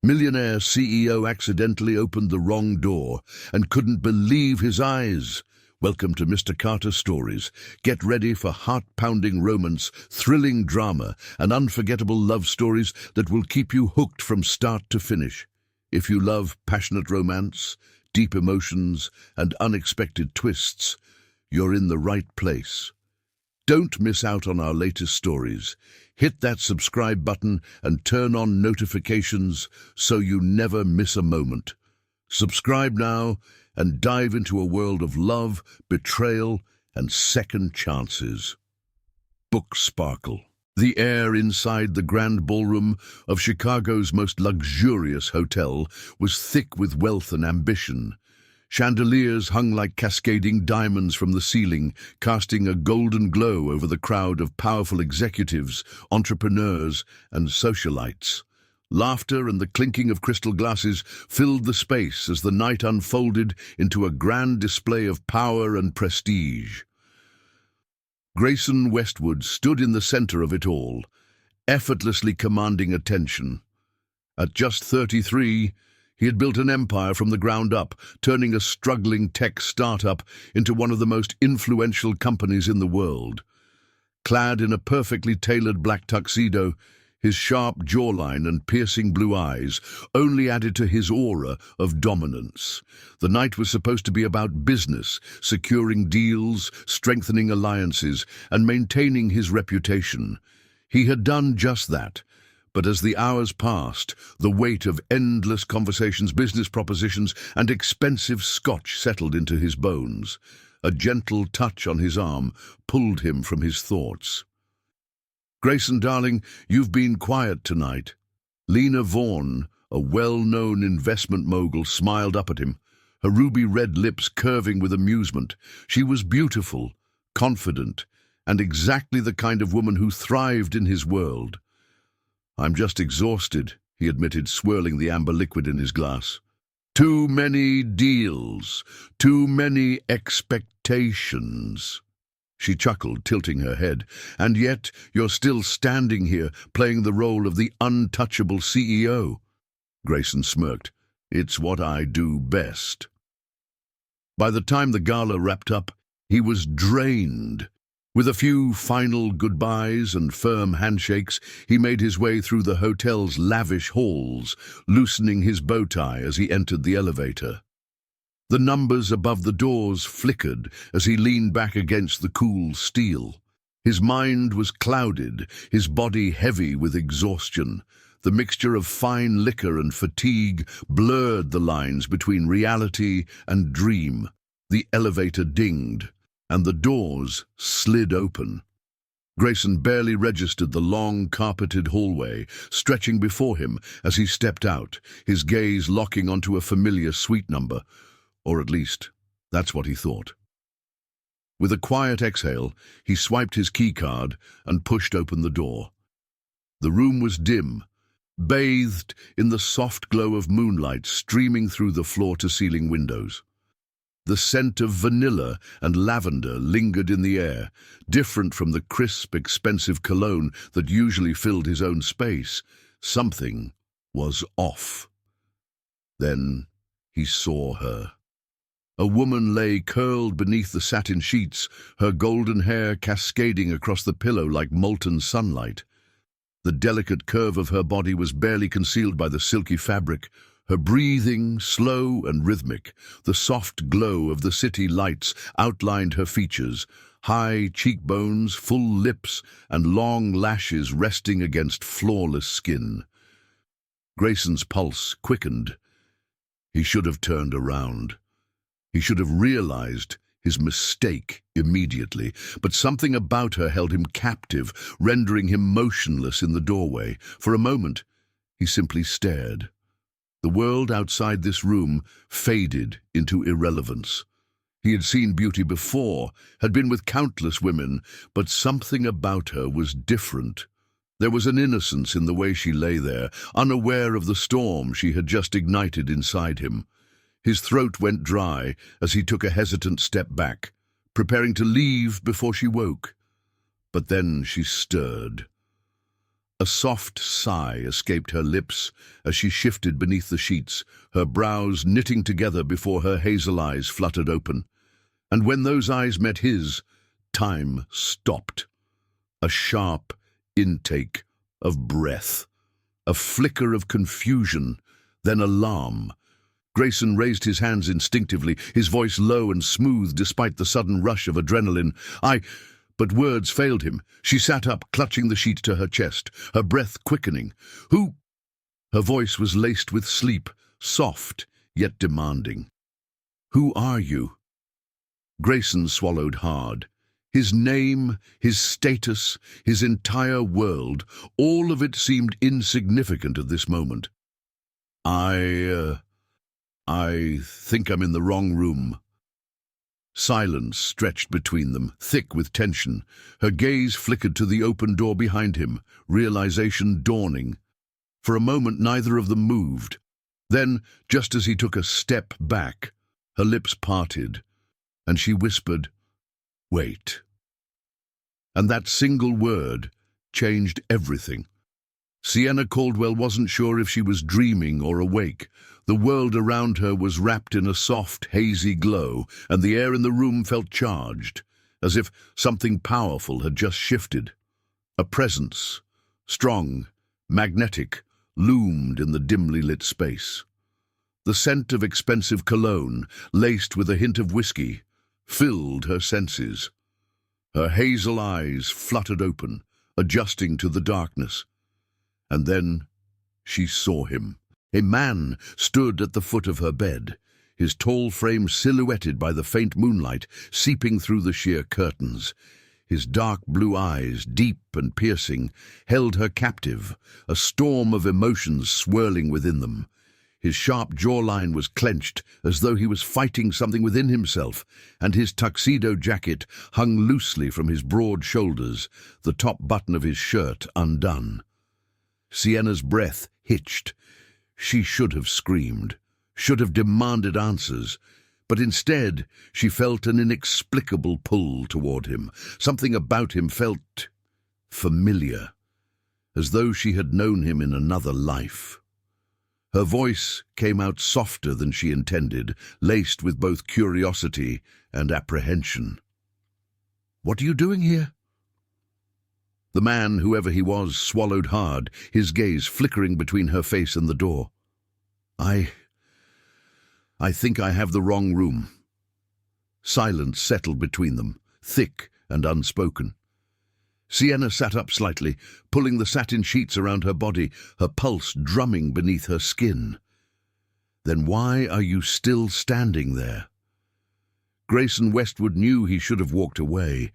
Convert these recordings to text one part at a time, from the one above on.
Millionaire CEO accidentally opened the wrong door and couldn't believe his eyes. Welcome to Mr. Carter Stories. Get ready for heart-pounding romance, thrilling drama, and unforgettable love stories that will keep you hooked from start to finish. If you love passionate romance, deep emotions, and unexpected twists, you're in the right place. Don't miss out on our latest stories. Hit that subscribe button and turn on notifications so you never miss a moment. Subscribe now and dive into a world of love, betrayal, and second chances. Book Sparkle. The air inside the grand ballroom of Chicago's most luxurious hotel was thick with wealth and ambition. Chandeliers hung like cascading diamonds from the ceiling, casting a golden glow over the crowd of powerful executives, entrepreneurs, and socialites. Laughter and the clinking of crystal glasses filled the space as the night unfolded into a grand display of power and prestige. Grayson Westwood stood in the center of it all, effortlessly commanding attention. At just 33, he had built an empire from the ground up, turning a struggling tech startup into one of the most influential companies in the world. Clad in a perfectly tailored black tuxedo, his sharp jawline and piercing blue eyes only added to his aura of dominance. The night was supposed to be about business, securing deals, strengthening alliances, and maintaining his reputation. He had done just that. But as the hours passed, the weight of endless conversations, business propositions, and expensive scotch settled into his bones. A gentle touch on his arm pulled him from his thoughts. "Grayson, darling, you've been quiet tonight." Lena Vaughn, a well-known investment mogul, smiled up at him, her ruby-red lips curving with amusement. She was beautiful, confident, and exactly the kind of woman who thrived in his world. "I'm just exhausted," he admitted, swirling the amber liquid in his glass. "Too many deals, too many expectations." She chuckled, tilting her head. "And yet you're still standing here, playing the role of the untouchable CEO. Grayson smirked. "It's what I do best." By the time the gala wrapped up, he was drained. With a few final goodbyes and firm handshakes, he made his way through the hotel's lavish halls, loosening his bow tie as he entered the elevator. The numbers above the doors flickered as he leaned back against the cool steel. His mind was clouded, his body heavy with exhaustion. The mixture of fine liquor and fatigue blurred the lines between reality and dream. The elevator dinged, and the doors slid open. Grayson barely registered the long, carpeted hallway stretching before him as he stepped out, his gaze locking onto a familiar suite number. Or at least, that's what he thought. With a quiet exhale, he swiped his keycard and pushed open the door. The room was dim, bathed in the soft glow of moonlight streaming through the floor-to-ceiling windows. The scent of vanilla and lavender lingered in the air, different from the crisp, expensive cologne that usually filled his own space. Something was off. Then he saw her. A woman lay curled beneath the satin sheets, her golden hair cascading across the pillow like molten sunlight. The delicate curve of her body was barely concealed by the silky fabric, her breathing slow and rhythmic. The soft glow of the city lights outlined her features, high cheekbones, full lips, and long lashes resting against flawless skin. Grayson's pulse quickened. He should have turned around. He should have realized his mistake immediately, but something about her held him captive, rendering him motionless in the doorway. For a moment, he simply stared. The world outside this room faded into irrelevance. He had seen beauty before, had been with countless women, but something about her was different. There was an innocence in the way she lay there, unaware of the storm she had just ignited inside him. His throat went dry as he took a hesitant step back, preparing to leave before she woke. But then she stirred. A soft sigh escaped her lips as she shifted beneath the sheets, her brows knitting together before her hazel eyes fluttered open. And when those eyes met his, time stopped. A sharp intake of breath, a flicker of confusion, then alarm. Grayson raised his hands instinctively, his voice low and smooth despite the sudden rush of adrenaline. But words failed him. She sat up, clutching the sheet to her chest, her breath quickening. Who? Her voice was laced with sleep, soft yet demanding. Who are you? Grayson swallowed hard. His name, his status, his entire world, all of it seemed insignificant at this moment. I think I'm in the wrong room. Silence stretched between them, thick with tension. Her gaze flickered to the open door behind him, realization dawning. For a moment neither of them moved. Then, just as he took a step back, her lips parted, and she whispered, "Wait." And that single word changed everything. Sienna Caldwell wasn't sure if she was dreaming or awake. The world around her was wrapped in a soft, hazy glow, and the air in the room felt charged, as if something powerful had just shifted. A presence, strong, magnetic, loomed in the dimly lit space. The scent of expensive cologne, laced with a hint of whiskey, filled her senses. Her hazel eyes fluttered open, adjusting to the darkness. And then she saw him. A man stood at the foot of her bed, his tall frame silhouetted by the faint moonlight seeping through the sheer curtains. His dark blue eyes, deep and piercing, held her captive, a storm of emotions swirling within them. His sharp jawline was clenched, as though he was fighting something within himself, and his tuxedo jacket hung loosely from his broad shoulders, the top button of his shirt undone. Sienna's breath hitched. She should have screamed, should have demanded answers, but instead she felt an inexplicable pull toward him. Something about him felt familiar, as though she had known him in another life. Her voice came out softer than she intended, laced with both curiosity and apprehension. "What are you doing here?" The man, whoever he was, swallowed hard, his gaze flickering between her face and the door. I think I have the wrong room." Silence settled between them, thick and unspoken. Sienna sat up slightly, pulling the satin sheets around her body, her pulse drumming beneath her skin. "Then why are you still standing there?" Grayson Westwood knew he should have walked away,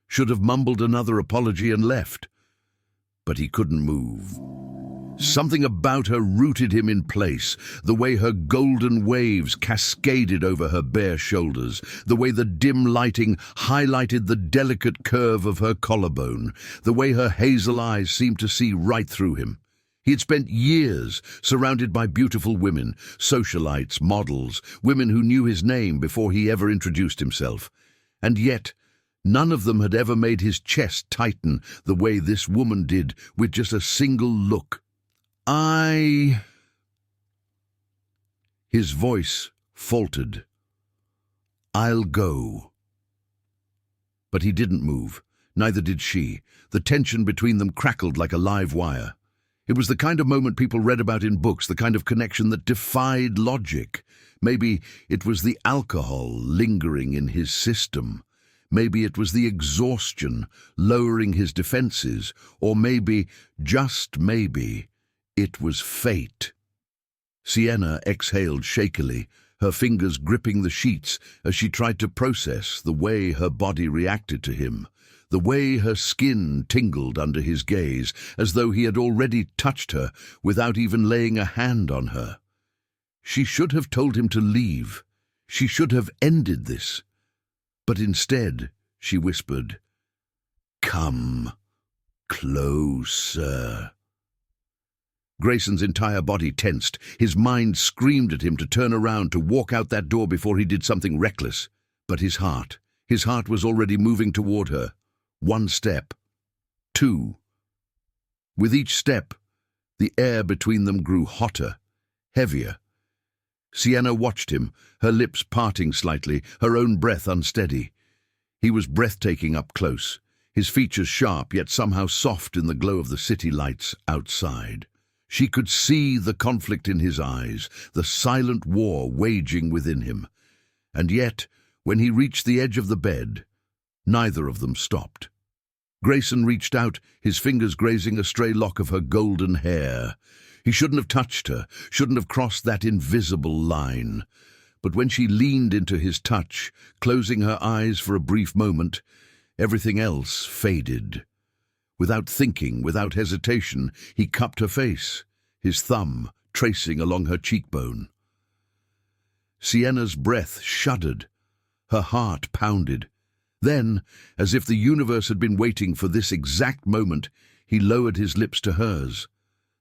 should have mumbled another apology and left. But he couldn't move. Something about her rooted him in place, the way her golden waves cascaded over her bare shoulders, the way the dim lighting highlighted the delicate curve of her collarbone, the way her hazel eyes seemed to see right through him. He had spent years surrounded by beautiful women, socialites, models, women who knew his name before he ever introduced himself. And yet, none of them had ever made his chest tighten the way this woman did with just a single look. His voice faltered. "I'll go." But he didn't move. Neither did she. The tension between them crackled like a live wire. It was the kind of moment people read about in books, the kind of connection that defied logic. Maybe it was the alcohol lingering in his system. Maybe it was the exhaustion lowering his defenses. Or maybe, just maybe, it was fate. Sienna exhaled shakily, her fingers gripping the sheets as she tried to process the way her body reacted to him, the way her skin tingled under his gaze, as though he had already touched her without even laying a hand on her. She should have told him to leave. She should have ended this. But instead, she whispered, "Come closer." Grayson's entire body tensed. His mind screamed at him to turn around, to walk out that door before he did something reckless. But his heart was already moving toward her. One step. Two. With each step, the air between them grew hotter, heavier. Sienna watched him, her lips parting slightly, her own breath unsteady. He was breathtaking up close, his features sharp yet somehow soft in the glow of the city lights outside. She could see the conflict in his eyes, the silent war waging within him. And yet, when he reached the edge of the bed, neither of them stopped. Grayson reached out, his fingers grazing a stray lock of her golden hair. He shouldn't have touched her, shouldn't have crossed that invisible line. But when she leaned into his touch, closing her eyes for a brief moment, everything else faded. Without thinking, without hesitation, he cupped her face, his thumb tracing along her cheekbone. Sienna's breath shuddered, her heart pounded. Then, as if the universe had been waiting for this exact moment, he lowered his lips to hers.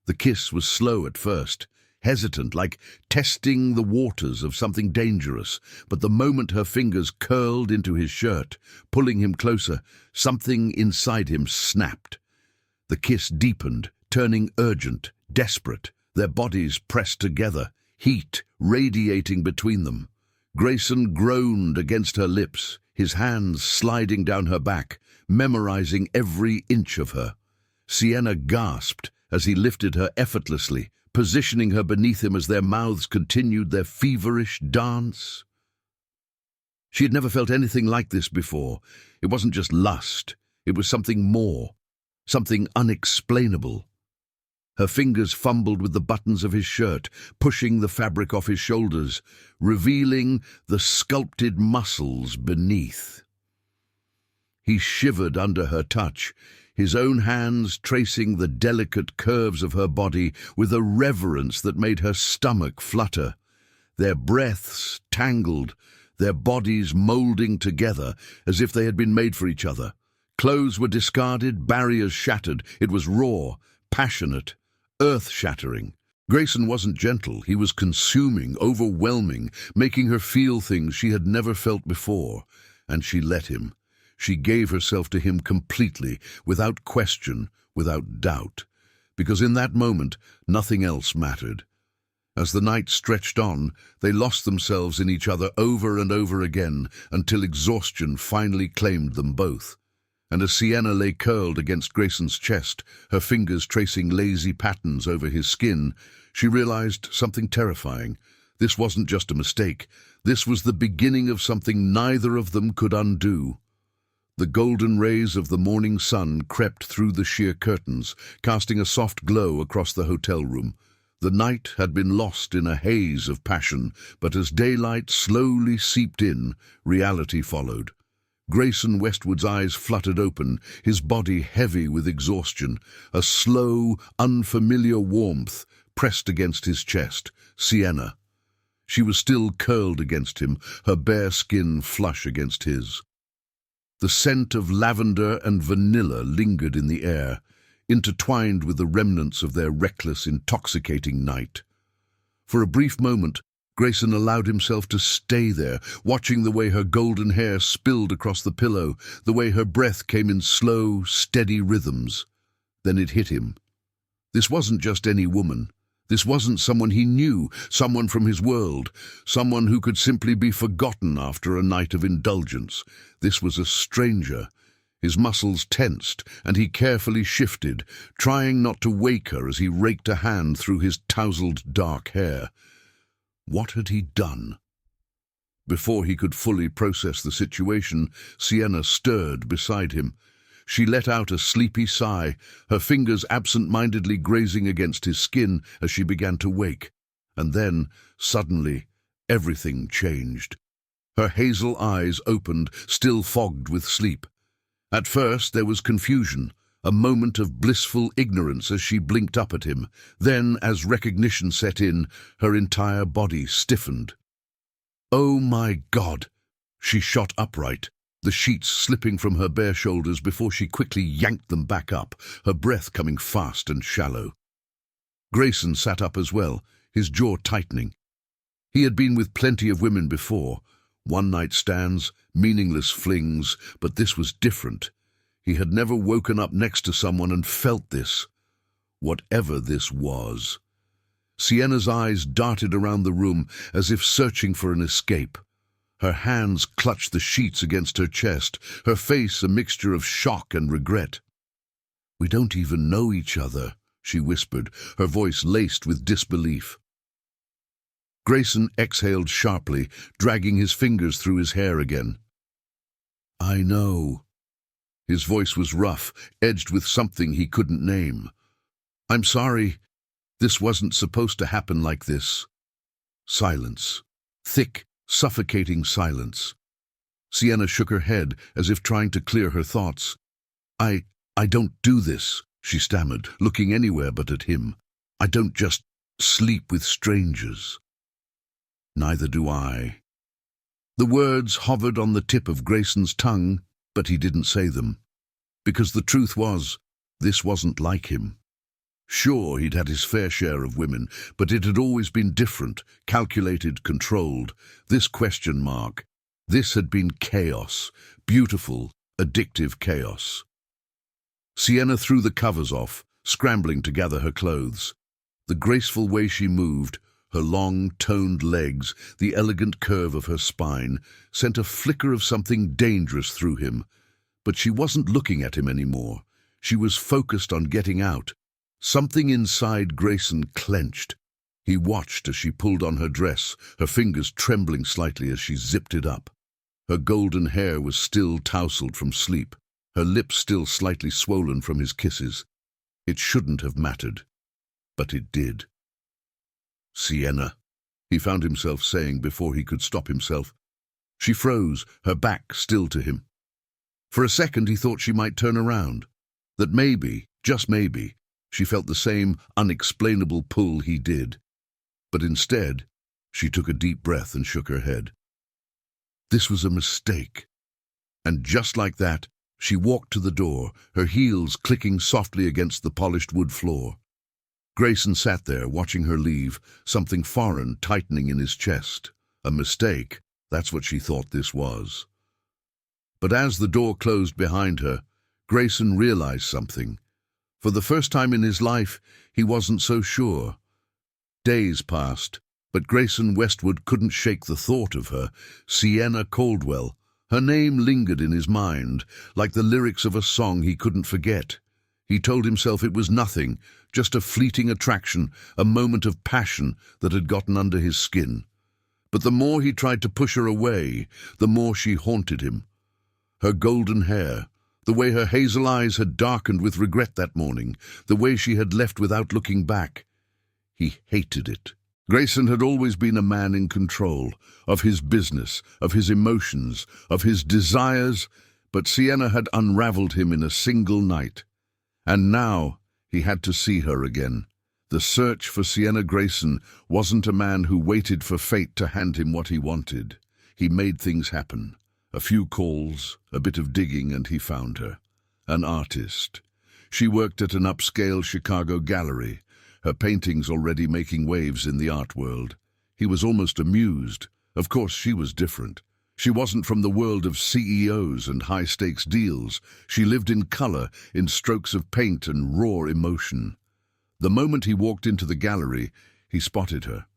The kiss was slow at first, hesitant, like testing the waters of something dangerous, but the moment her fingers curled into his shirt, pulling him closer, something inside him snapped. The kiss deepened, turning urgent, desperate, their bodies pressed together, heat radiating between them. Grayson groaned against her lips, his hands sliding down her back, memorizing every inch of her. Sienna gasped as he lifted her effortlessly, positioning her beneath him as their mouths continued their feverish dance. She had never felt anything like this before. It wasn't just lust, it was something more, something unexplainable. Her fingers fumbled with the buttons of his shirt, pushing the fabric off his shoulders, revealing the sculpted muscles beneath. He shivered under her touch, his own hands tracing the delicate curves of her body with a reverence that made her stomach flutter. Their breaths tangled, their bodies molding together as if they had been made for each other. Clothes were discarded, barriers shattered. It was raw, passionate, earth-shattering. Grayson wasn't gentle. He was consuming, overwhelming, making her feel things she had never felt before. And she let him. She gave herself to him completely, without question, without doubt. Because in that moment, nothing else mattered. As the night stretched on, they lost themselves in each other over and over again, until exhaustion finally claimed them both. And as Sienna lay curled against Grayson's chest, her fingers tracing lazy patterns over his skin, she realized something terrifying. This wasn't just a mistake. This was the beginning of something neither of them could undo. The golden rays of the morning sun crept through the sheer curtains, casting a soft glow across the hotel room. The night had been lost in a haze of passion, but as daylight slowly seeped in, reality followed. Grayson Westwood's eyes fluttered open, his body heavy with exhaustion. A slow, unfamiliar warmth pressed against his chest. Sienna. She was still curled against him, her bare skin flush against his. The scent of lavender and vanilla lingered in the air, intertwined with the remnants of their reckless, intoxicating night. For a brief moment, Grayson allowed himself to stay there, watching the way her golden hair spilled across the pillow, the way her breath came in slow, steady rhythms. Then it hit him. This wasn't just any woman. This wasn't someone he knew, someone from his world, someone who could simply be forgotten after a night of indulgence. This was a stranger. His muscles tensed, and he carefully shifted, trying not to wake her as he raked a hand through his tousled dark hair. What had he done? Before he could fully process the situation, Sienna stirred beside him. She let out a sleepy sigh, her fingers absent-mindedly grazing against his skin as she began to wake. And then, suddenly, everything changed. Her hazel eyes opened, still fogged with sleep. At first there was confusion, a moment of blissful ignorance as she blinked up at him. Then, as recognition set in, her entire body stiffened. "Oh my God!" She shot upright, the sheets slipping from her bare shoulders before she quickly yanked them back up, her breath coming fast and shallow. Grayson sat up as well, his jaw tightening. He had been with plenty of women before, one-night stands, meaningless flings, but this was different. He had never woken up next to someone and felt this. whatever this was. Sienna's eyes darted around the room as if searching for an escape. Her hands clutched the sheets against her chest, her face a mixture of shock and regret. "We don't even know each other," she whispered, her voice laced with disbelief. Grayson exhaled sharply, dragging his fingers through his hair again. "I know." His voice was rough, edged with something he couldn't name. "I'm sorry. This wasn't supposed to happen like this." Silence. Thick, suffocating silence. Sienna shook her head as if trying to clear her thoughts. I don't do this," she stammered, looking anywhere but at him. "I don't just sleep with strangers." "Neither do I." The words hovered on the tip of Grayson's tongue, but he didn't say them. Because the truth was, this wasn't like him. Sure, he'd had his fair share of women, but it had always been different, calculated, controlled. This question mark. This had been chaos, beautiful, addictive chaos. Sienna threw the covers off, scrambling to gather her clothes. The graceful way she moved, her long, toned legs, the elegant curve of her spine, sent a flicker of something dangerous through him. But she wasn't looking at him anymore. She was focused on getting out. Something inside Grayson clenched. He watched as she pulled on her dress, her fingers trembling slightly as she zipped it up. Her golden hair was still tousled from sleep, her lips still slightly swollen from his kisses. It shouldn't have mattered, but it did. "Sienna," he found himself saying before he could stop himself. She froze, her back still to him. For a second he thought she might turn around, that maybe, just maybe, she felt the same unexplainable pull he did. But instead, she took a deep breath and shook her head. This was a mistake. And just like that, she walked to the door, her heels clicking softly against the polished wood floor. Grayson sat there, watching her leave, something foreign tightening in his chest. A mistake, that's what she thought this was. But as the door closed behind her, Grayson realized something. For the first time in his life, he wasn't so sure. Days passed, but Grayson Westwood couldn't shake the thought of her, Sienna Caldwell. Her name lingered in his mind, like the lyrics of a song he couldn't forget. He told himself it was nothing, just a fleeting attraction, a moment of passion that had gotten under his skin. But the more he tried to push her away, the more she haunted him. Her golden hair, the way her hazel eyes had darkened with regret that morning, the way she had left without looking back. He hated it. Grayson had always been a man in control, of his business, of his emotions, of his desires, but Sienna had unraveled him in a single night. And now he had to see her again. The search for Sienna Grayson wasn't a man who waited for fate to hand him what he wanted. He made things happen. A few calls, a bit of digging, and he found her. An artist. She worked at an upscale Chicago gallery, her paintings already making waves in the art world. He was almost amused. Of course, she was different. She wasn't from the world of CEOs and high-stakes deals. She lived in color, in strokes of paint and raw emotion. The moment he walked into the gallery, he spotted her.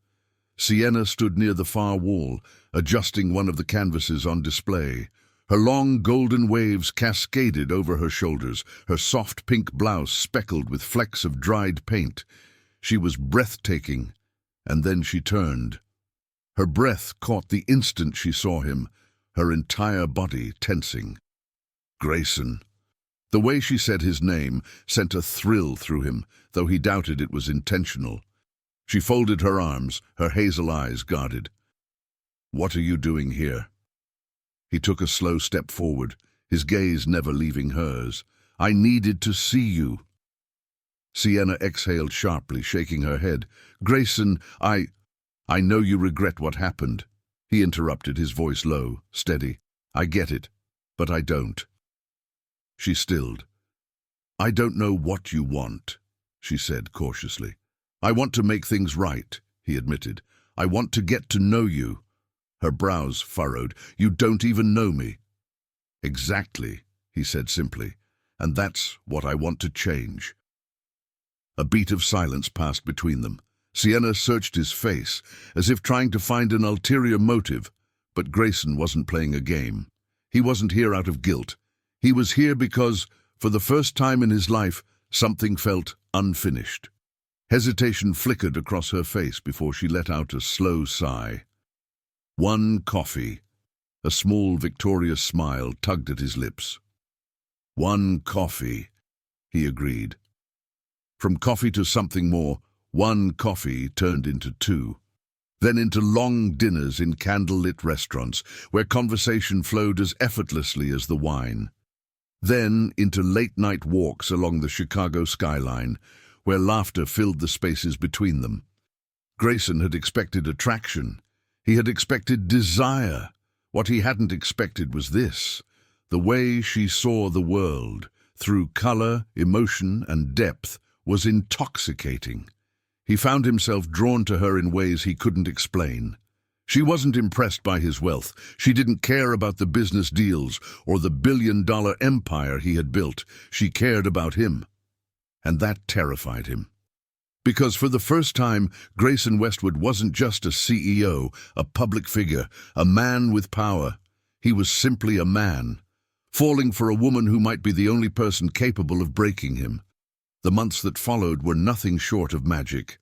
Sienna stood near the far wall, adjusting one of the canvases on display. Her long golden waves cascaded over her shoulders, her soft pink blouse speckled with flecks of dried paint. She was breathtaking, and then she turned. Her breath caught the instant she saw him, her entire body tensing. Grayson. The way she said his name sent a thrill through him, though he doubted it was intentional. She folded her arms, her hazel eyes guarded. "What are you doing here?" He took a slow step forward, his gaze never leaving hers. "I needed to see you." Sienna exhaled sharply, shaking her head. "Grayson, I know you regret what happened." He interrupted, his voice low, steady. "I get it, but I don't." She stilled. "I don't know what you want," she said cautiously. "I want to make things right," he admitted. "I want to get to know you." Her brows furrowed. "You don't even know me." "Exactly," he said simply. "And that's what I want to change." A beat of silence passed between them. Sienna searched his face, as if trying to find an ulterior motive, but Grayson wasn't playing a game. He wasn't here out of guilt. He was here because, for the first time in his life, something felt unfinished. Hesitation flickered across her face before she let out a slow sigh. One coffee. A small, victorious smile tugged at his lips. One coffee, he agreed. From coffee to something more, one coffee turned into two. Then into long dinners in candle-lit restaurants, where conversation flowed as effortlessly as the wine. Then into late-night walks along the Chicago skyline, where laughter filled the spaces between them. Grayson had expected attraction. He had expected desire. What he hadn't expected was this: the way she saw the world, through color, emotion, and depth, was intoxicating. He found himself drawn to her in ways he couldn't explain. She wasn't impressed by his wealth. She didn't care about the business deals or the billion-dollar empire he had built. She cared about him. And that terrified him. Because for the first time, Grayson Westwood wasn't just a CEO, a public figure, a man with power. He was simply a man, falling for a woman who might be the only person capable of breaking him. The months that followed were nothing short of magic.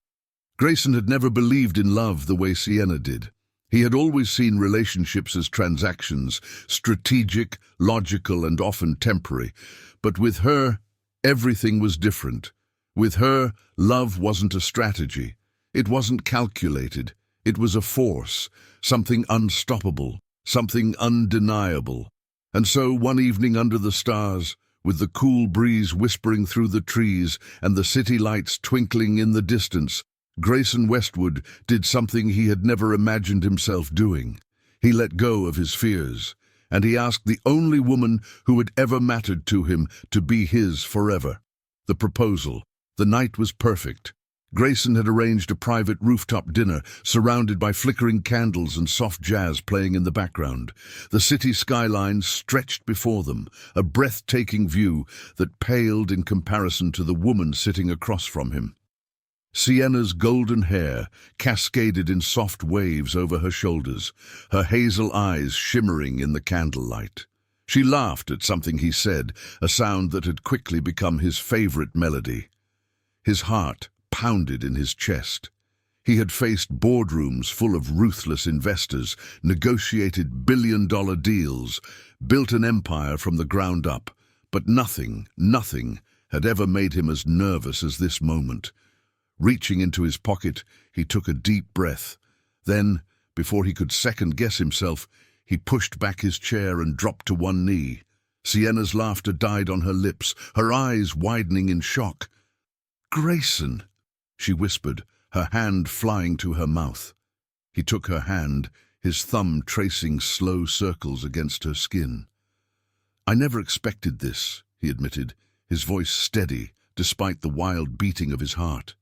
Grayson had never believed in love the way Sienna did. He had always seen relationships as transactions, strategic, logical, and often temporary. But with her, everything was different. With her, love wasn't a strategy. It wasn't calculated. It was a force, something unstoppable, something undeniable. And so, one evening under the stars, with the cool breeze whispering through the trees and the city lights twinkling in the distance, Grayson Westwood did something he had never imagined himself doing. He let go of his fears, and he asked the only woman who had ever mattered to him to be his forever. The proposal. The night was perfect. Grayson had arranged a private rooftop dinner, surrounded by flickering candles and soft jazz playing in the background. The city skyline stretched before them, a breathtaking view that paled in comparison to the woman sitting across from him. Sienna's golden hair cascaded in soft waves over her shoulders, her hazel eyes shimmering in the candlelight. She laughed at something he said, a sound that had quickly become his favorite melody. His heart pounded in his chest. He had faced boardrooms full of ruthless investors, negotiated billion-dollar deals, built an empire from the ground up, but nothing had ever made him as nervous as this moment. Reaching into his pocket, he took a deep breath. Then, before he could second-guess himself, he pushed back his chair and dropped to one knee. Sienna's laughter died on her lips, her eyes widening in shock. "Grayson," she whispered, her hand flying to her mouth. He took her hand, his thumb tracing slow circles against her skin. "I never expected this," he admitted, his voice steady, despite the wild beating of his heart.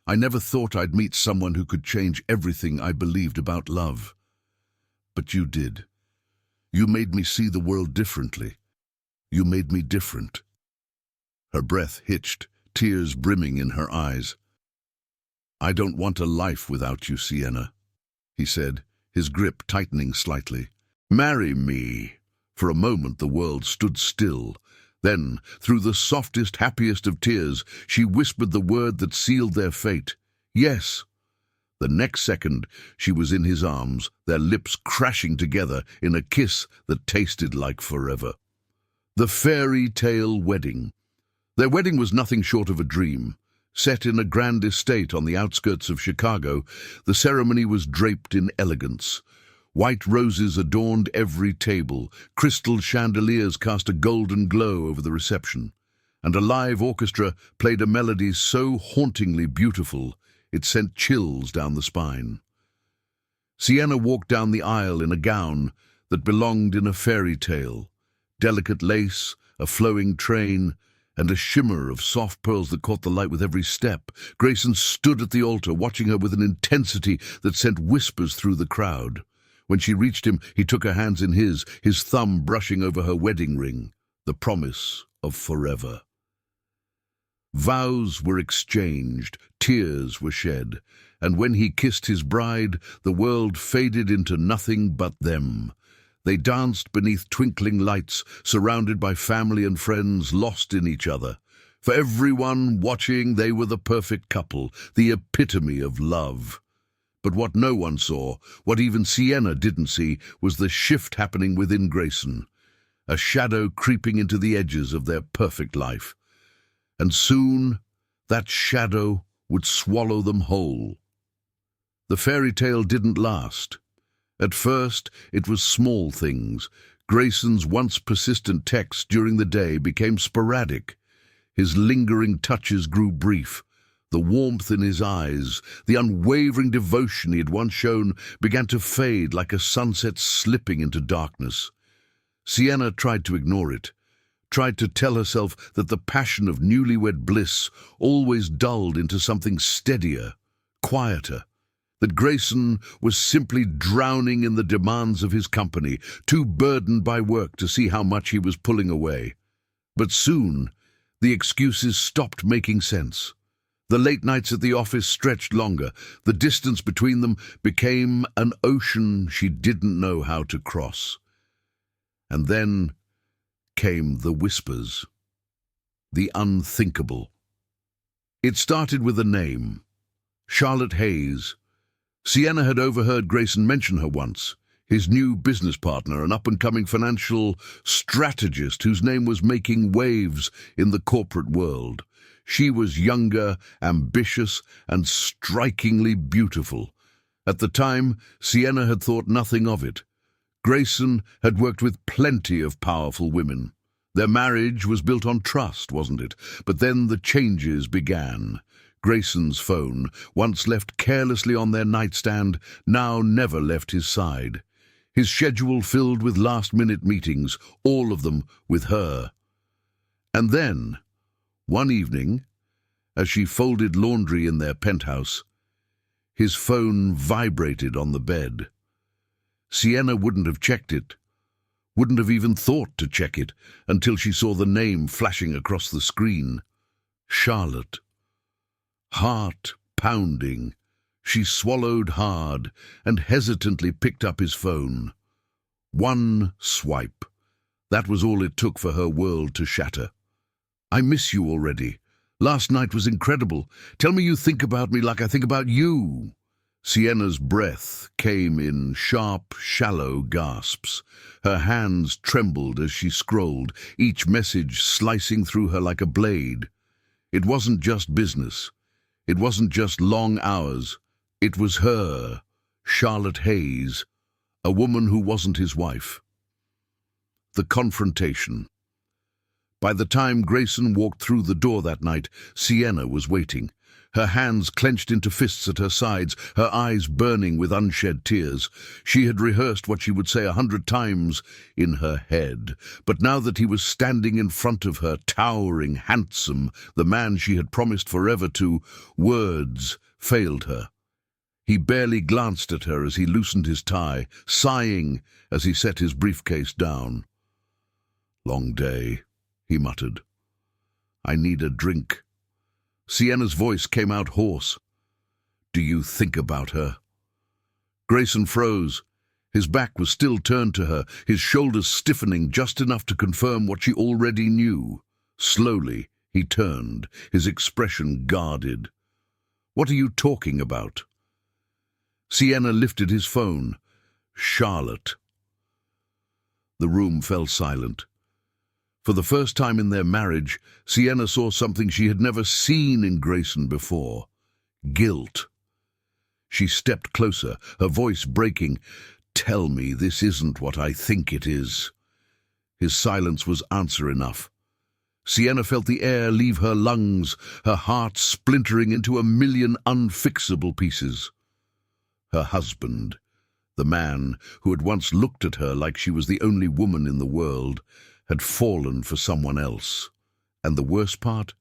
"I never thought I'd meet someone who could change everything I believed about love. But you did. You made me see the world differently. You made me different." Her breath hitched, tears brimming in her eyes. "I don't want a life without you, Sienna," he said, his grip tightening slightly. "Marry me." For a moment the world stood still. Then, through the softest, happiest of tears, she whispered the word that sealed their fate. "Yes." The next second, she was in his arms, their lips crashing together in a kiss that tasted like forever. The fairy tale wedding. Their wedding was nothing short of a dream. Set in a grand estate on the outskirts of Chicago, the ceremony was draped in elegance. White roses adorned every table, crystal chandeliers cast a golden glow over the reception, and a live orchestra played a melody so hauntingly beautiful it sent chills down the spine. Sienna walked down the aisle in a gown that belonged in a fairy tale, delicate lace, a flowing train, and a shimmer of soft pearls that caught the light with every step. Grayson stood at the altar, watching her with an intensity that sent whispers through the crowd. When she reached him, he took her hands in his thumb brushing over her wedding ring, the promise of forever. Vows were exchanged, tears were shed, and when he kissed his bride, the world faded into nothing but them. They danced beneath twinkling lights, surrounded by family and friends, lost in each other. For everyone watching, they were the perfect couple, the epitome of love. But what no one saw, what even Sienna didn't see, was the shift happening within Grayson, a shadow creeping into the edges of their perfect life. And soon, that shadow would swallow them whole. The fairy tale didn't last. At first, it was small things. Grayson's once persistent texts during the day became sporadic. His lingering touches grew brief. The warmth in his eyes, the unwavering devotion he had once shown, began to fade like a sunset slipping into darkness. Sienna tried to ignore it, tried to tell herself that the passion of newlywed bliss always dulled into something steadier, quieter, that Grayson was simply drowning in the demands of his company, too burdened by work to see how much he was pulling away. But soon, the excuses stopped making sense. The late nights at the office stretched longer. The distance between them became an ocean she didn't know how to cross. And then came the whispers, the unthinkable. It started with a name, Charlotte Hayes. Sienna had overheard Grayson mention her once, his new business partner, an up-and-coming financial strategist whose name was making waves in the corporate world. She was younger, ambitious, and strikingly beautiful. At the time, Sienna had thought nothing of it. Grayson had worked with plenty of powerful women. Their marriage was built on trust, wasn't it? But then the changes began. Grayson's phone, once left carelessly on their nightstand, now never left his side. His schedule filled with last-minute meetings, all of them with her. And then, one evening, as she folded laundry in their penthouse, his phone vibrated on the bed. Sienna wouldn't have checked it, wouldn't have even thought to check it, until she saw the name flashing across the screen. Charlotte. Heart pounding, she swallowed hard and hesitantly picked up his phone. One swipe. That was all it took for her world to shatter. "I miss you already. Last night was incredible. Tell me you think about me like I think about you." Sienna's breath came in sharp, shallow gasps. Her hands trembled as she scrolled, each message slicing through her like a blade. It wasn't just business. It wasn't just long hours. It was her, Charlotte Hayes, a woman who wasn't his wife. The confrontation. By the time Grayson walked through the door that night, Sienna was waiting. Her hands clenched into fists at her sides, her eyes burning with unshed tears. She had rehearsed what she would say 100 times in her head. But now that he was standing in front of her, towering, handsome, the man she had promised forever to, words failed her. He barely glanced at her as he loosened his tie, sighing as he set his briefcase down. "Long day," he muttered. "I need a drink." Sienna's voice came out hoarse. "Do you think about her?" Grayson froze. His back was still turned to her, his shoulders stiffening just enough to confirm what she already knew. Slowly, he turned, his expression guarded. "What are you talking about?" Sienna lifted his phone. "Charlotte." The room fell silent. For the first time in their marriage, Sienna saw something she had never seen in Grayson before. Guilt. She stepped closer, her voice breaking. "Tell me this isn't what I think it is." His silence was answer enough. Sienna felt the air leave her lungs, her heart splintering into a million unfixable pieces. Her husband, the man who had once looked at her like she was the only woman in the world, had fallen for someone else. And the worst part?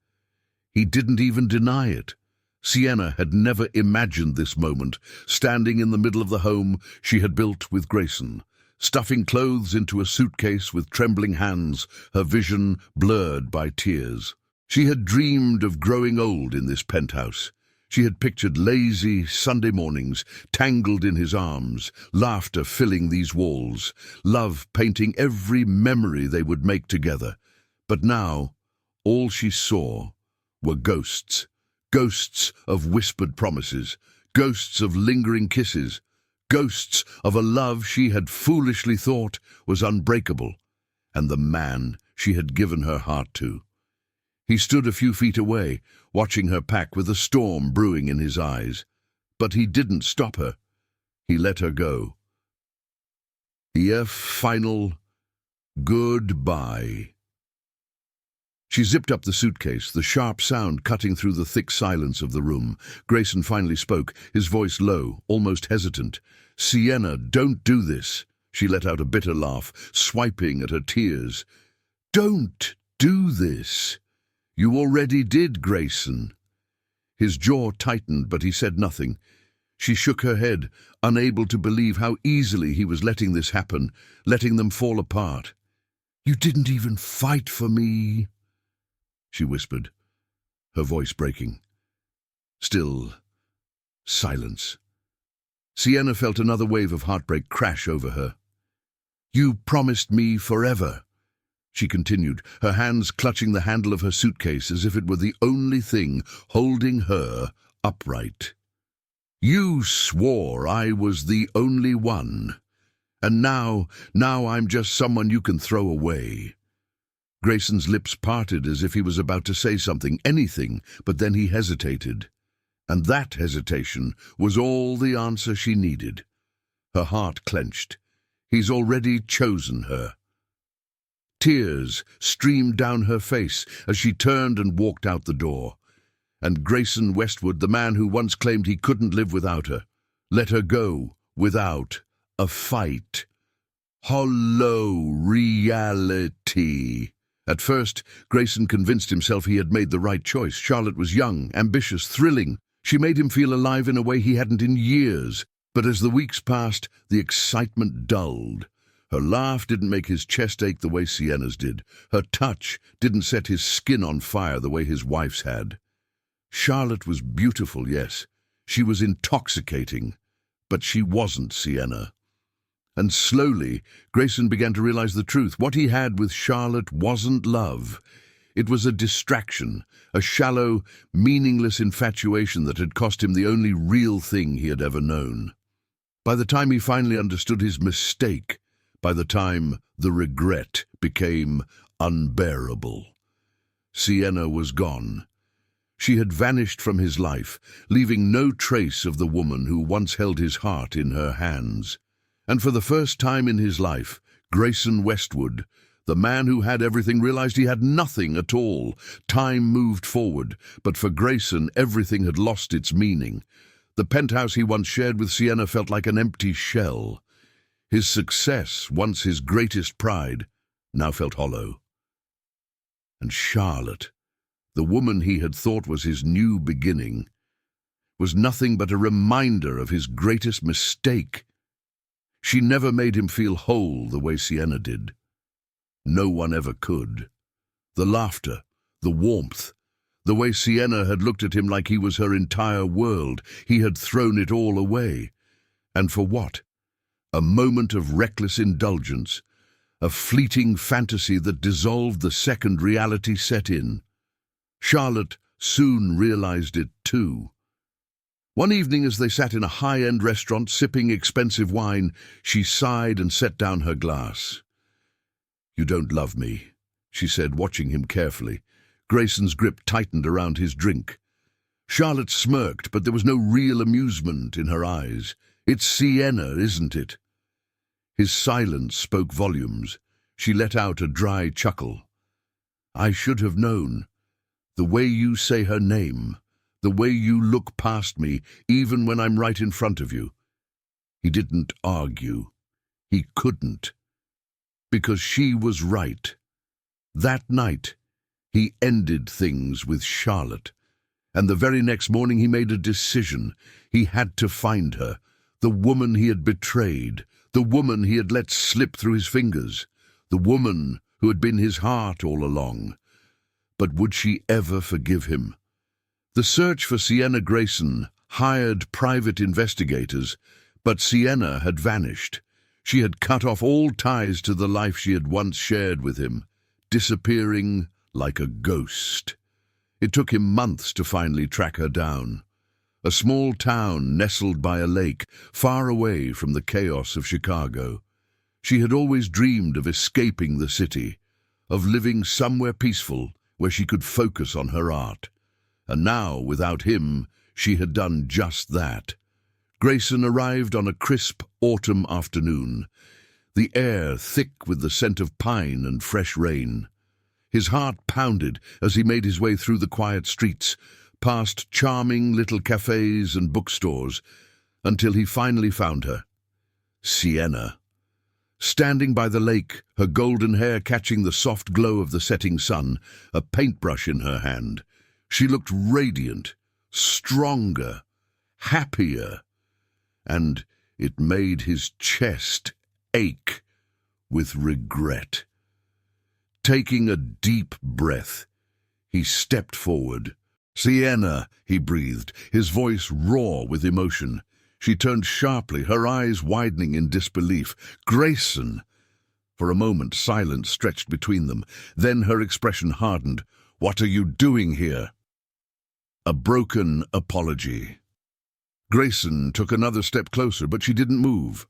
He didn't even deny it. Sienna had never imagined this moment, standing in the middle of the home she had built with Grayson, stuffing clothes into a suitcase with trembling hands, her vision blurred by tears. She had dreamed of growing old in this penthouse. She had pictured lazy Sunday mornings, tangled in his arms, laughter filling these walls, love painting every memory they would make together. But now, all she saw were ghosts. Ghosts of whispered promises, ghosts of lingering kisses, ghosts of a love she had foolishly thought was unbreakable, and the man she had given her heart to. He stood a few feet away, watching her pack with a storm brewing in his eyes. But he didn't stop her. He let her go. A final goodbye. She zipped up the suitcase, the sharp sound cutting through the thick silence of the room. Grayson finally spoke, his voice low, almost hesitant. "Sienna, don't do this." She let out a bitter laugh, swiping at her tears. "Don't do this." "You already did, Grayson." His jaw tightened, but he said nothing. She shook her head, unable to believe how easily he was letting this happen, letting them fall apart. "You didn't even fight for me," she whispered, her voice breaking. Still, silence. Sienna felt another wave of heartbreak crash over her. "You promised me forever," she continued, her hands clutching the handle of her suitcase as if it were the only thing holding her upright. "You swore I was the only one. And now I'm just someone you can throw away." Grayson's lips parted as if he was about to say something, anything, but then he hesitated. And that hesitation was all the answer she needed. Her heart clenched. He's already chosen her. Tears streamed down her face as she turned and walked out the door. And Grayson Westwood, the man who once claimed he couldn't live without her, let her go without a fight. Hollow reality. At first, Grayson convinced himself he had made the right choice. Charlotte was young, ambitious, thrilling. She made him feel alive in a way he hadn't in years. But as the weeks passed, the excitement dulled. Her laugh didn't make his chest ache the way Sienna's did. Her touch didn't set his skin on fire the way his wife's had. Charlotte was beautiful, yes. She was intoxicating. But she wasn't Sienna. And slowly, Grayson began to realize the truth. What he had with Charlotte wasn't love. It was a distraction, a shallow, meaningless infatuation that had cost him the only real thing he had ever known. By the time he finally understood his mistake, by the time the regret became unbearable, Sienna was gone. She had vanished from his life, leaving no trace of the woman who once held his heart in her hands. And for the first time in his life, Grayson Westwood, the man who had everything, realized he had nothing at all. Time moved forward, but for Grayson, everything had lost its meaning. The penthouse he once shared with Sienna felt like an empty shell. His success, once his greatest pride, now felt hollow. And Charlotte, the woman he had thought was his new beginning, was nothing but a reminder of his greatest mistake. She never made him feel whole the way Sienna did. No one ever could. The laughter, the warmth, the way Sienna had looked at him like he was her entire world, he had thrown it all away. And for what? A moment of reckless indulgence, a fleeting fantasy that dissolved the second reality set in. Charlotte soon realized it too. One evening, as they sat in a high-end restaurant sipping expensive wine, she sighed and set down her glass. "You don't love me," she said, watching him carefully. Grayson's grip tightened around his drink. Charlotte smirked, but there was no real amusement in her eyes. "It's Sienna, isn't it?" His silence spoke volumes. She let out a dry chuckle. "I should have known. The way you say her name, the way you look past me, even when I'm right in front of you." He didn't argue. He couldn't. Because she was right. That night, he ended things with Charlotte. And the very next morning he made a decision. He had to find her, the woman he had betrayed, the woman he had let slip through his fingers, the woman who had been his heart all along. But would she ever forgive him? The search for Sienna Grayson hired private investigators, but Sienna had vanished. She had cut off all ties to the life she had once shared with him, disappearing like a ghost. It took him months to finally track her down. A small town nestled by a lake, far away from the chaos of Chicago. She had always dreamed of escaping the city, of living somewhere peaceful where she could focus on her art. And now, without him, she had done just that. Grayson arrived on a crisp autumn afternoon, the air thick with the scent of pine and fresh rain. His heart pounded as he made his way through the quiet streets, past charming little cafes and bookstores, until he finally found her. Sienna. Standing by the lake, her golden hair catching the soft glow of the setting sun, a paintbrush in her hand. She looked radiant, stronger, happier, and it made his chest ache with regret. Taking a deep breath, he stepped forward. "Sienna," he breathed, his voice raw with emotion. She turned sharply, her eyes widening in disbelief. "Grayson!" For a moment, silence stretched between them. Then her expression hardened. "What are you doing here?" A broken apology. Grayson took another step closer, but she didn't move.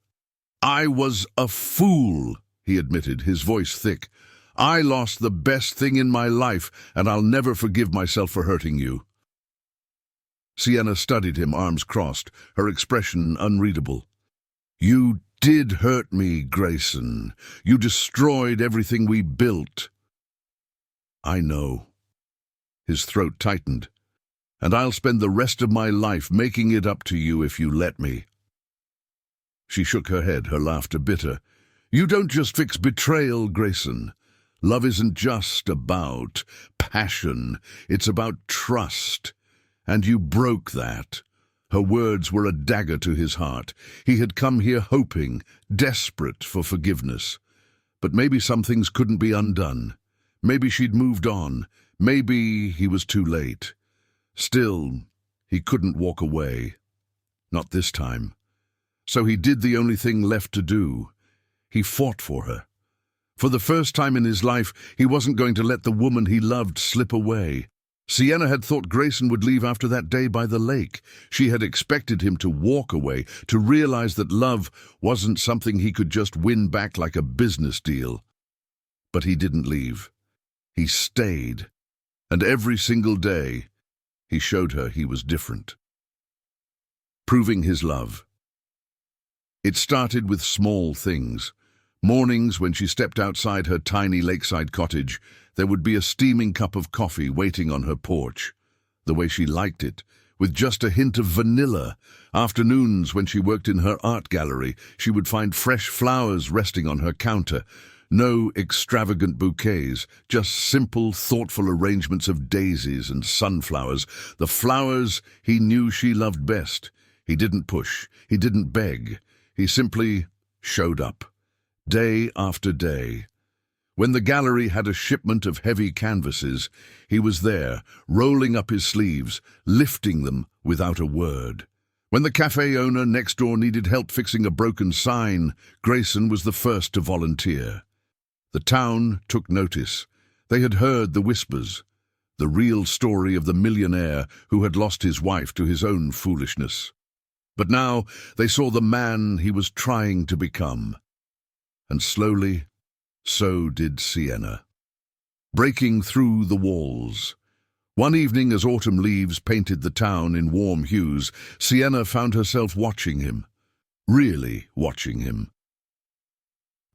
"I was a fool," he admitted, his voice thick. "I lost the best thing in my life, and I'll never forgive myself for hurting you." Sienna studied him, arms crossed, her expression unreadable. "You did hurt me, Grayson. You destroyed everything we built." "I know." His throat tightened. "And I'll spend the rest of my life making it up to you if you let me." She shook her head, her laughter bitter. "You don't just fix betrayal, Grayson. Love isn't just about passion. It's about trust. And you broke that." Her words were a dagger to his heart. He had come here hoping, desperate for forgiveness. But maybe some things couldn't be undone. Maybe she'd moved on. Maybe he was too late. Still, he couldn't walk away. Not this time. So he did the only thing left to do. He fought for her. For the first time in his life, he wasn't going to let the woman he loved slip away. Sienna had thought Grayson would leave after that day by the lake. She had expected him to walk away, to realize that love wasn't something he could just win back like a business deal. But he didn't leave. He stayed. And every single day, he showed her he was different. Proving his love. It started with small things. Mornings when she stepped outside her tiny lakeside cottage, there would be a steaming cup of coffee waiting on her porch, the way she liked it, with just a hint of vanilla. Afternoons when she worked in her art gallery, she would find fresh flowers resting on her counter. No extravagant bouquets, just simple, thoughtful arrangements of daisies and sunflowers, the flowers he knew she loved best. He didn't push, he didn't beg, he simply showed up, day after day. When the gallery had a shipment of heavy canvases, he was there, rolling up his sleeves, lifting them without a word. When the cafe owner next door needed help fixing a broken sign, Grayson was the first to volunteer. The town took notice. They had heard the whispers, the real story of the millionaire who had lost his wife to his own foolishness. But now they saw the man he was trying to become. And slowly, so did Sienna. Breaking through the walls. One evening, as autumn leaves painted the town in warm hues, Sienna found herself watching him. Really watching him.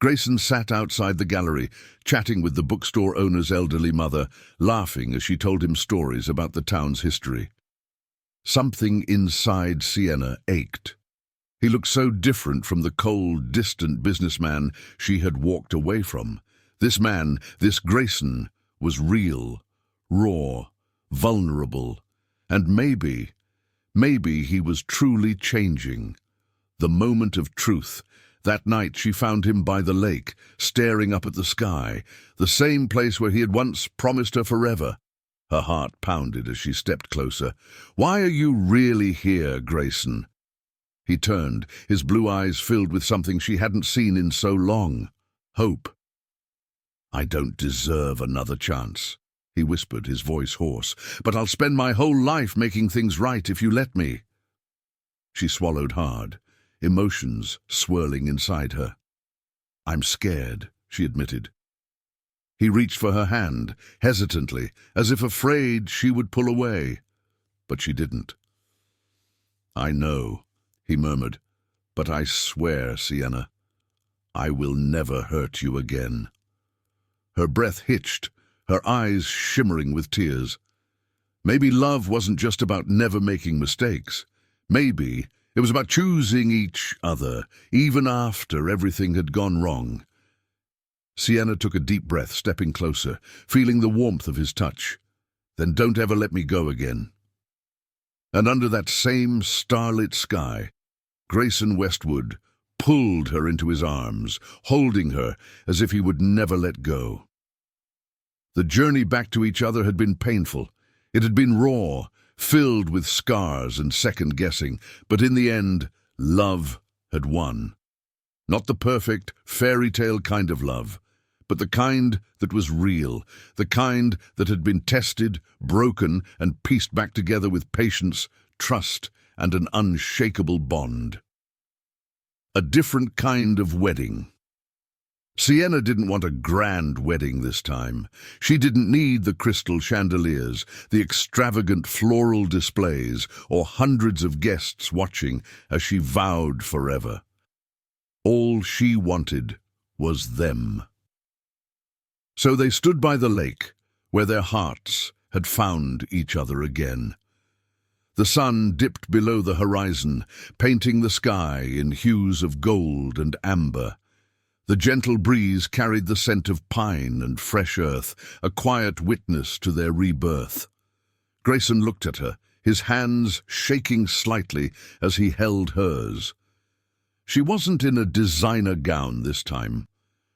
Grayson sat outside the gallery, chatting with the bookstore owner's elderly mother, laughing as she told him stories about the town's history. Something inside Sienna ached. He looked so different from the cold, distant businessman she had walked away from. This man, this Grayson, was real, raw, vulnerable, and maybe he was truly changing. The moment of truth, That night she found him by the lake, staring up at the sky, the same place where he had once promised her forever. Her heart pounded as she stepped closer. "Why are you really here, Grayson?" He turned, his blue eyes filled with something she hadn't seen in so long. Hope. "I don't deserve another chance," he whispered, his voice hoarse, "but I'll spend my whole life making things right if you let me." She swallowed hard, emotions swirling inside her. "I'm scared," she admitted. He reached for her hand, hesitantly, as if afraid she would pull away. But she didn't. "I know," he murmured, "but I swear, Sienna, I will never hurt you again." Her breath hitched, her eyes shimmering with tears. Maybe love wasn't just about never making mistakes. Maybe it was about choosing each other, even after everything had gone wrong. Sienna took a deep breath, stepping closer, feeling the warmth of his touch. "Then don't ever let me go again." And under that same starlit sky, Grayson Westwood pulled her into his arms, holding her as if he would never let go. The journey back to each other had been painful. It had been raw, filled with scars and second-guessing, but in the end, love had won. Not the perfect, fairy tale kind of love, but the kind that was real, the kind that had been tested, broken, and pieced back together with patience, trust, and an unshakable bond. A different kind of wedding. Sienna didn't want a grand wedding this time. She didn't need the crystal chandeliers, the extravagant floral displays, or hundreds of guests watching as she vowed forever. All she wanted was them. So they stood by the lake, where their hearts had found each other again. The sun dipped below the horizon, painting the sky in hues of gold and amber. The gentle breeze carried the scent of pine and fresh earth, a quiet witness to their rebirth. Grayson looked at her, his hands shaking slightly as he held hers. She wasn't in a designer gown this time.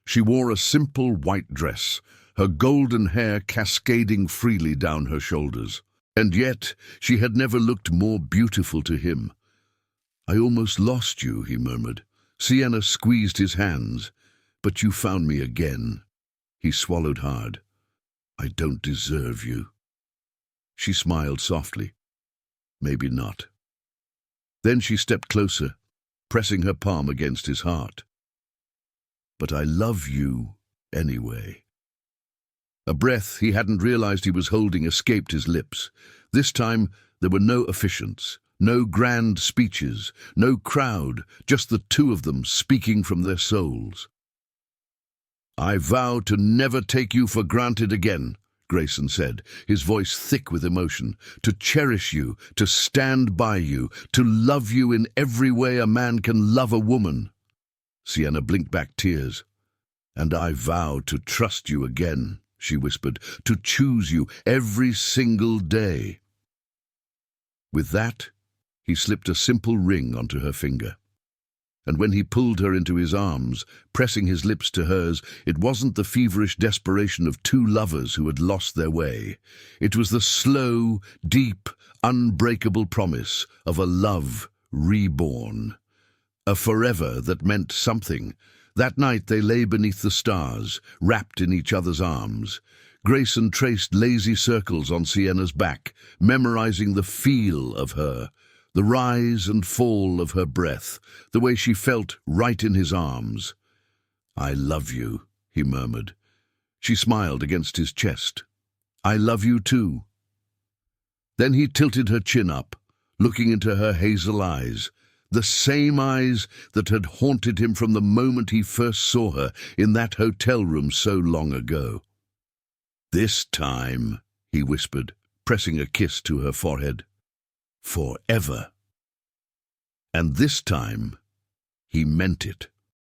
She wore a simple white dress, her golden hair cascading freely down her shoulders. And yet she had never looked more beautiful to him. "I almost lost you," he murmured. Sienna squeezed his hands. "But you found me again." He swallowed hard. "I don't deserve you." She smiled softly. "Maybe not." Then she stepped closer, pressing her palm against his heart. "But I love you anyway." A breath he hadn't realized he was holding escaped his lips. This time there were no officiants, no grand speeches, no crowd, just the two of them speaking from their souls. "I vow to never take you for granted again," Grayson said, his voice thick with emotion, "to cherish you, to stand by you, to love you in every way a man can love a woman." Sienna blinked back tears. "And I vow to trust you again," she whispered, "to choose you every single day." With that, he slipped a simple ring onto her finger. And when he pulled her into his arms, pressing his lips to hers, it wasn't the feverish desperation of two lovers who had lost their way. It was the slow, deep, unbreakable promise of a love reborn. A forever that meant something. That night they lay beneath the stars, wrapped in each other's arms. Grayson traced lazy circles on Sienna's back, memorizing the feel of her, the rise and fall of her breath, the way she felt right in his arms. "I love you," he murmured. She smiled against his chest. "I love you too." Then he tilted her chin up, looking into her hazel eyes, the same eyes that had haunted him from the moment he first saw her in that hotel room so long ago. "This time," he whispered, pressing a kiss to her forehead, "forever." And this time, he meant it.